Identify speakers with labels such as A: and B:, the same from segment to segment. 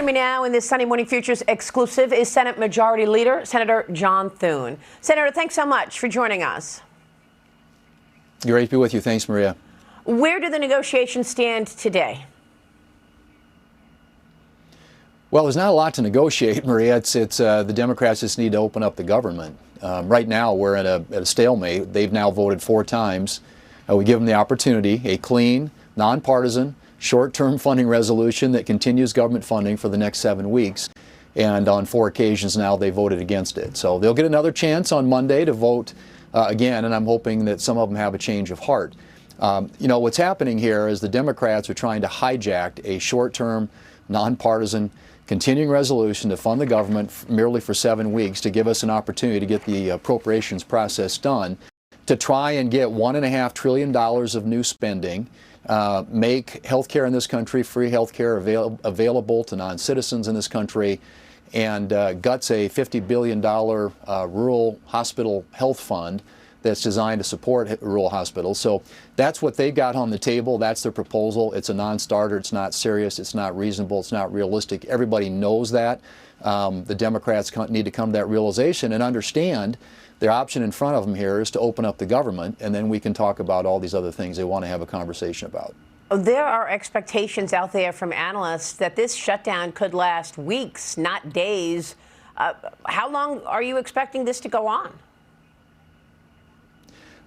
A: Joining me now in this Sunday Morning Futures exclusive is Senate Majority Leader, Senator John Thune. Senator, thanks so much for joining us.
B: Great to be with you. Thanks, Maria.
A: Where do the negotiations stand today?
B: Well, there's not a lot to negotiate, Maria. It's the Democrats just need to open up the government. Right now, we're at a stalemate. They've now voted 4 times. We give them the opportunity, a clean, nonpartisan, short-term funding resolution that continues government funding for the next 7 weeks. And on 4 occasions now, they voted against it. So they'll get another chance on Monday to vote again, and I'm hoping that some of them have a change of heart. You know, what's happening here is the Democrats are trying to hijack a short-term, nonpartisan, continuing resolution to fund the government merely for 7 weeks to give us an opportunity to get the appropriations process done, to try and get $1.5 trillion of new spending, make health care in this country, free health care available to non-citizens in this country, and guts a $50 billion rural hospital health fund that's designed to support rural hospitals. So that's what they've got on the table. That's their proposal. It's a non-starter. It's not serious. It's not reasonable. It's not realistic. Everybody knows that. The Democrats need to come to that realization and understand their option in front of them here is to open up the government, and then we can talk about all these other things they want to have a conversation about.
A: There are expectations out there from analysts that this shutdown could last weeks, not days. How long are you expecting this to go on?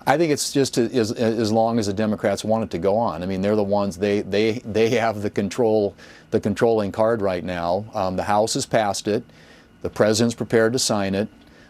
B: I think it's just as long as the Democrats want it to go on. I mean, they're the ones, they have the controlling card right now. The House has passed it. The president's prepared to sign it.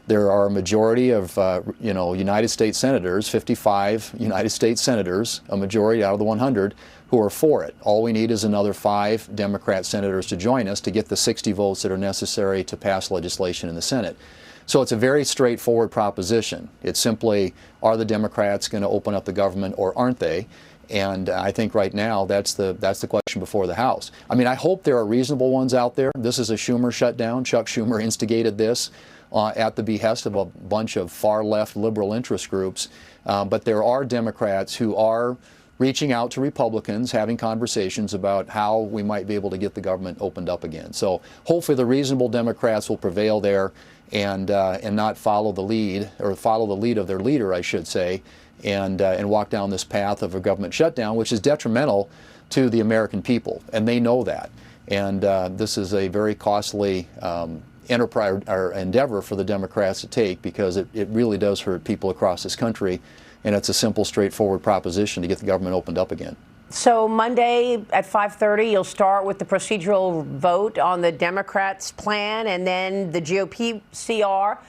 B: There are a majority of, United States senators, 55 United States senators, a majority out of the 100, who are for it. All we need is another 5 Democrat senators to join us to get the 60 votes that are necessary to pass legislation in the Senate. So it's a very straightforward proposition. It's simply, are the Democrats going to open up the government or aren't they? And I think right now that's the question before the House. I mean, I hope there are reasonable ones out there. This is a Schumer shutdown. Chuck Schumer instigated this at the behest of a bunch of far-left liberal interest groups. But there are Democrats who are reaching out to Republicans, having conversations about how we might be able to get the government opened up again. So hopefully the reasonable Democrats will prevail there and not follow the lead, or follow the lead of their leader, I should say, and walk down this path of a government shutdown, which is detrimental to the American people, and they know that. And this is a very costly enterprise or endeavor for the Democrats to take, because it really does hurt people across this country, and it's a simple, straightforward proposition to get the government opened up again.
A: So Monday at 5:30, you'll start with the procedural vote on the Democrats' plan and then the GOP CR.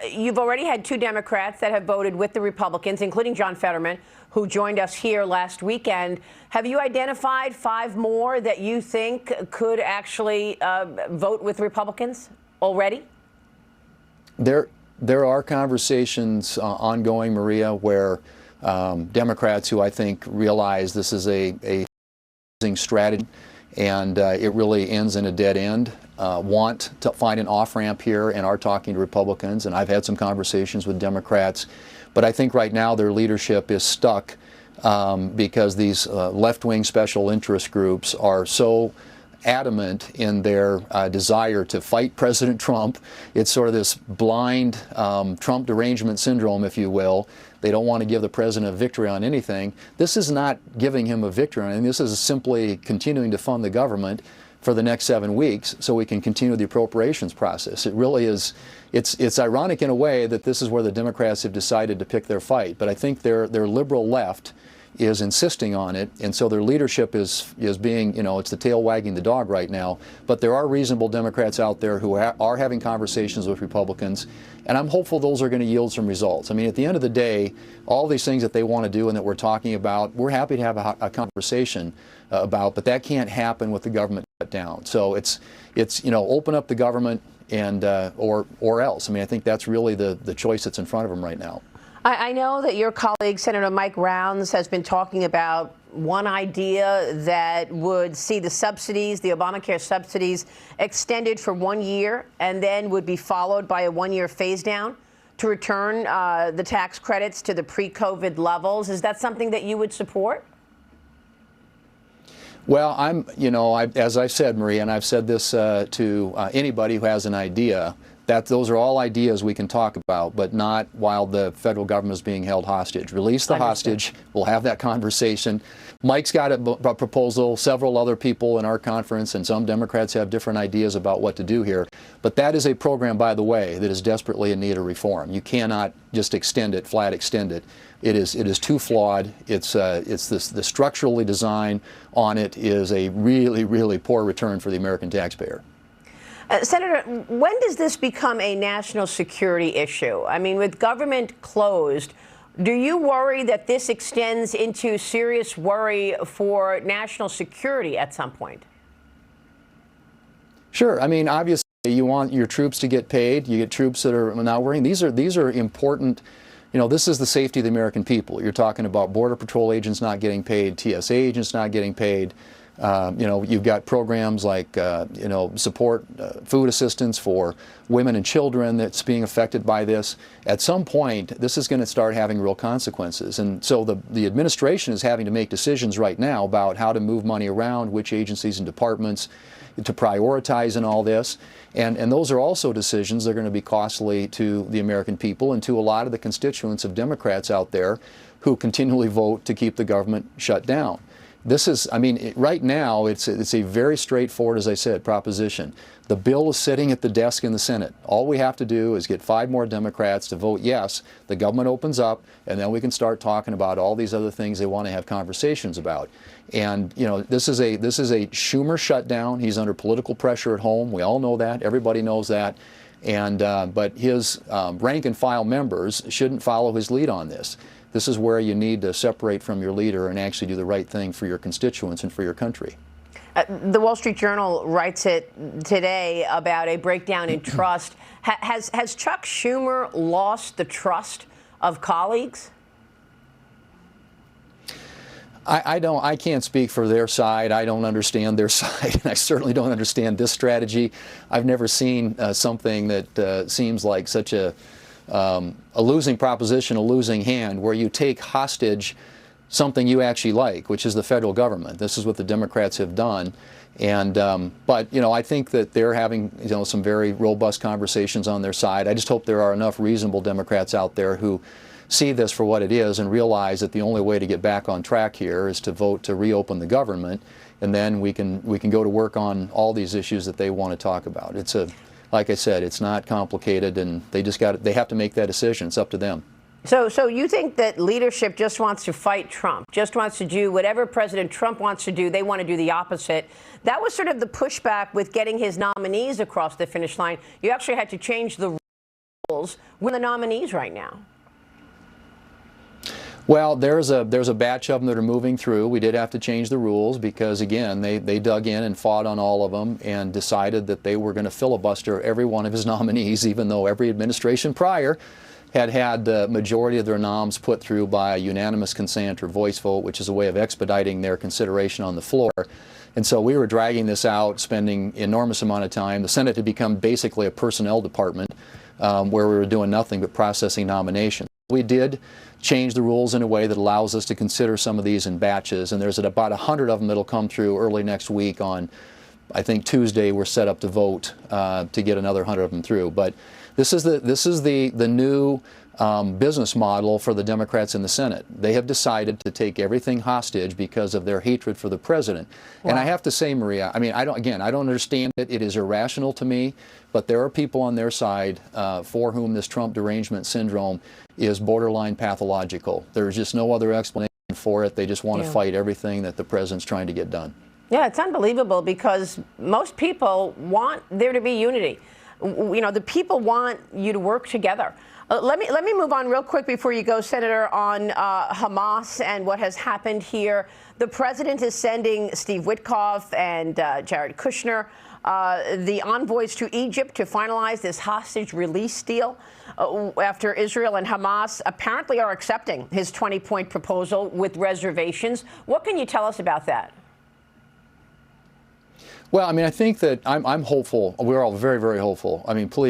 A: You've already had 2 Democrats that have voted with the Republicans, including John Fetterman, who joined us here last weekend. Have you identified 5 more that you think could actually vote with Republicans already?
B: There are conversations ongoing, Maria, where Democrats who I think realize this is a losing strategy and it really ends in a dead end, want to find an off-ramp here and are talking to Republicans. And I've had some conversations with Democrats, but I think right now their leadership is stuck because these left-wing special interest groups are so adamant in their desire to fight President Trump. It's sort of this blind Trump derangement syndrome, if you will. They don't want to give the president a victory on anything. This is not giving him a victory on anything. This is simply continuing to fund the government for the next 7 weeks so we can continue the appropriations process. It really is, it's ironic in a way that this is where the Democrats have decided to pick their fight, but I think their liberal left is insisting on it, and so their leadership is being, it's the tail wagging the dog right now. But there are reasonable Democrats out there who are having conversations with Republicans, and I'm hopeful those are going to yield some results. I mean, at the end of the day, all these things that they want to do and that we're talking about, we're happy to have a conversation about, but that can't happen with the government shut down. So it's open up the government and or else. I mean, I think that's really the choice that's in front of them right now.
A: I know that your colleague, Senator Mike Rounds, has been talking about one idea that would see the subsidies, the Obamacare subsidies, extended for 1 year and then would be followed by a 1-year phase down to return the tax credits to the pre-COVID levels. Is that something that you would support?
B: Well, as I said, Maria, and I've said this to anybody who has an idea, that those are all ideas we can talk about, but not while the federal government is being held hostage. Release the hostage. We'll have that conversation. Mike's got a proposal. Several other people in our conference and some Democrats have different ideas about what to do here. But that is a program, by the way, that is desperately in need of reform. You cannot just extend it, flat extend it. It is too flawed. The structurally design on it is a really, really poor return for the American taxpayer.
A: Senator, when does this become a national security issue? I mean, with government closed, do you worry that this extends into serious worry for national security at some point?
B: Sure. I mean, obviously, you want your troops to get paid. You get troops that are not worrying. These are important. This is the safety of the American people. You're talking about Border Patrol agents not getting paid, TSA agents not getting paid. You've got programs like, support food assistance for women and children that's being affected by this. At some point, this is going to start having real consequences. And so the administration is having to make decisions right now about how to move money around, which agencies and departments to prioritize in all this. And those are also decisions that are going to be costly to the American people and to a lot of the constituents of Democrats out there who continually vote to keep the government shut down. This is, right now, it's a very straightforward, as I said, proposition. The bill is sitting at the desk in the Senate. All we have to do is get 5 more Democrats to vote yes, the government opens up, and then we can start talking about all these other things they want to have conversations about. And, this is a Schumer shutdown. He's under political pressure at home. We all know that. Everybody knows that. And, but his rank and file members shouldn't follow his lead on this. This is where you need to separate from your leader and actually do the right thing for your constituents and for your country.
A: The Wall Street Journal writes it today about a breakdown in trust. Has Chuck Schumer lost the trust of colleagues?
B: I can't speak for their side. I don't understand their side, and I certainly don't understand this strategy. I've never seen something that seems like such a losing proposition, a losing hand, where you take hostage something you actually like, which is the federal government. This is what the Democrats have done. And but I think that they're having some very robust conversations on their side. I just hope there are enough reasonable Democrats out there who see this for what it is and realize that the only way to get back on track here is to vote to reopen the government, and then we can go to work on all these issues that they want to talk about. Like I said, it's not complicated, and they have to make that decision. It's up to them.
A: So you think that leadership just wants to fight Trump, just wants to do whatever President Trump wants to do, they want to do the opposite. That was sort of the pushback with getting his nominees across the finish line. You actually had to change the rules with the nominees right now.
B: Well, there's a batch of them that are moving through. We did have to change the rules because, again, they dug in and fought on all of them and decided that they were going to filibuster every one of his nominees, even though every administration prior had the majority of their noms put through by unanimous consent or voice vote, which is a way of expediting their consideration on the floor. And so we were dragging this out, spending enormous amount of time. The Senate had become basically a personnel department where we were doing nothing but processing nominations. We did change the rules in a way that allows us to consider some of these in batches, and there's about 100 of them that'll come through early next week. On, I think, Tuesday we're set up to vote to get another 100 of them through. But this is the new business model for the Democrats in the Senate. They have decided to take everything hostage because of their hatred for the president. Wow. And I have to say, Maria, I don't understand it. It is irrational to me, but there are people on their side for whom this Trump derangement syndrome is borderline pathological. There's just no other explanation for it. They just want to fight everything that the president's trying to get done.
A: Yeah, it's unbelievable because most people want there to be unity. The people want you to work together. Let me move on real quick before you go, Senator, on Hamas and what has happened here. The president is sending Steve Witkoff and Jared Kushner, the envoys to Egypt, to finalize this hostage release deal after Israel and Hamas apparently are accepting his 20-point proposal with reservations. What can you tell us about that?
B: Well, I think that I'm hopeful. We're all very, very hopeful. Please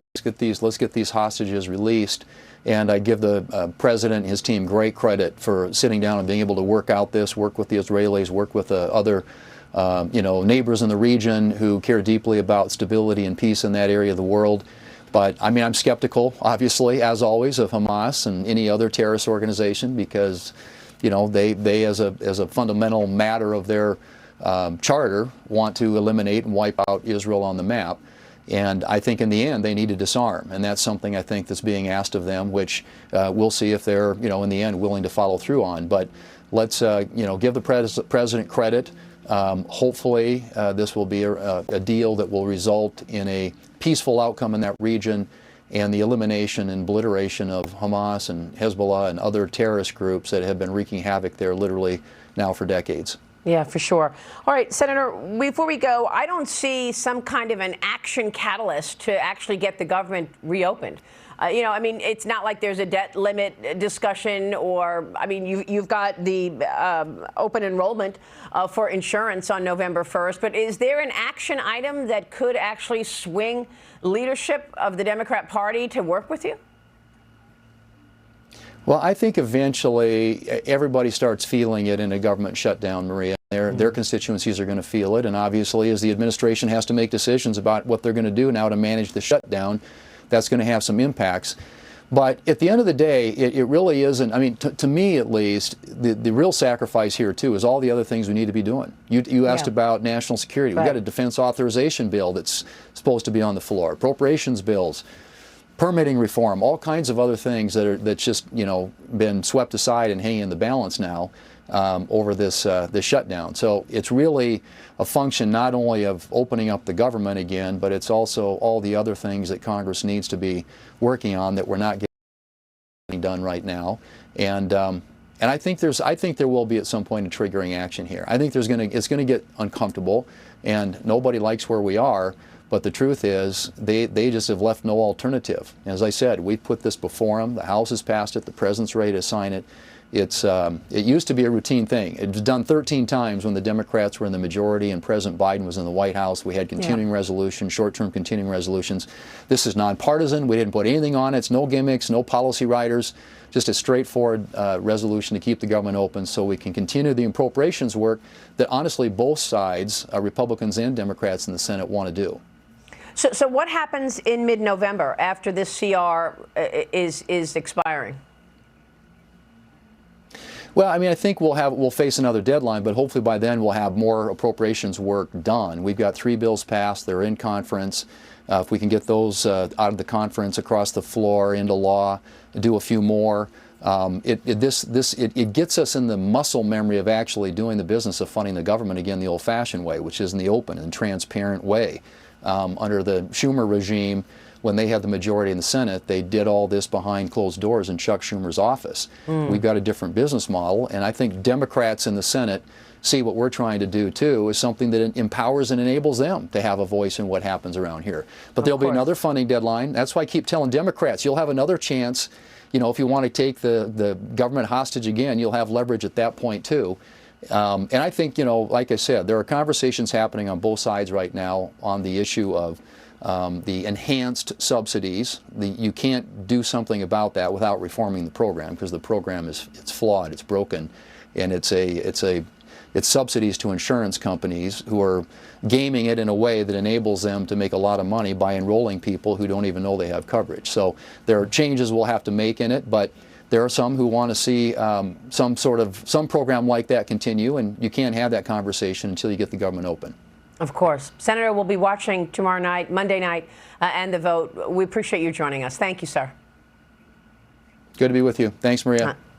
B: let's get these hostages released. And I give the president and his team great credit for sitting down and being able to work out this, work with the Israelis, work with other neighbors in the region who care deeply about stability and peace in that area of the world. But I mean, I'm skeptical, obviously, as always, of Hamas and any other terrorist organization because, they as a fundamental matter of their charter want to eliminate and wipe out Israel on the map. And I think in the end they need to disarm, and that's something I think that's being asked of them, which we'll see if they're, in the end, willing to follow through on. But let's, give the president credit. Hopefully, this will be a deal that will result in a peaceful outcome in that region and the elimination and obliteration of Hamas and Hezbollah and other terrorist groups that have been wreaking havoc there literally now for decades.
A: Yeah, for sure. All right, Senator, before we go, I don't see some kind of an action catalyst to actually get the government reopened. It's not like there's a debt limit discussion or, you've got the open enrollment for insurance on November 1st. But is there an action item that could actually swing leadership of the Democrat Party to work with you?
B: Well, I think eventually everybody starts feeling it in a government shutdown, Maria. Their constituencies are going to feel it. And obviously, as the administration has to make decisions about what they're going to do now to manage the shutdown, that's going to have some impacts. But at the end of the day, it really isn't. To me at least, the real sacrifice here, too, is all the other things we need to be doing. You asked about national security. We've got a defense authorization bill that's supposed to be on the floor, appropriations bills, permitting reform, all kinds of other things that's just been swept aside and hanging in the balance now over this shutdown. So it's really a function not only of opening up the government again, but it's also all the other things that Congress needs to be working on that we're not getting done right now. And I think there will be at some point a triggering action here. I think it's going to get uncomfortable, and nobody likes where we are. But the truth is, they just have left no alternative. As I said, we put this before them. The House has passed it. The president's ready to sign it. It used to be a routine thing. It was done 13 times when the Democrats were in the majority and President Biden was in the White House. We had continuing resolutions, short-term continuing resolutions. This is nonpartisan. We didn't put anything on it. It's no gimmicks, no policy writers, just a straightforward resolution to keep the government open so we can continue the appropriations work that honestly both sides, Republicans and Democrats in the Senate, want to do.
A: So what happens in mid-November after this CR is expiring?
B: Well, I think we'll face another deadline, but hopefully by then we'll have more appropriations work done. We've got 3 bills passed. They're in conference. If we can get those out of the conference across the floor into law, do a few more, it gets us in the muscle memory of actually doing the business of funding the government again the old-fashioned way, which is in the open and transparent way. Under the Schumer regime, when they had the majority in the Senate, they did all this behind closed doors in Chuck Schumer's office. We've got a different business model, and I think Democrats in the Senate see what we're trying to do, too, is something that empowers and enables them to have a voice in what happens around here. But there'll be another funding deadline. That's why I keep telling Democrats, you'll have another chance. If you want to take the government hostage again, you'll have leverage at that point, too. And I think, like I said, there are conversations happening on both sides right now on the issue of the enhanced subsidies. You can't do something about that without reforming the program because the program it's flawed, it's broken, and it's subsidies to insurance companies who are gaming it in a way that enables them to make a lot of money by enrolling people who don't even know they have coverage. So there are changes we'll have to make in it, but there are some who want to see some program like that continue, and you can't have that conversation until you get the government open.
A: Of course. Senator, we'll be watching tomorrow night, Monday night, and the vote. We appreciate you joining us. Thank you, sir.
B: Good to be with you. Thanks, Maria.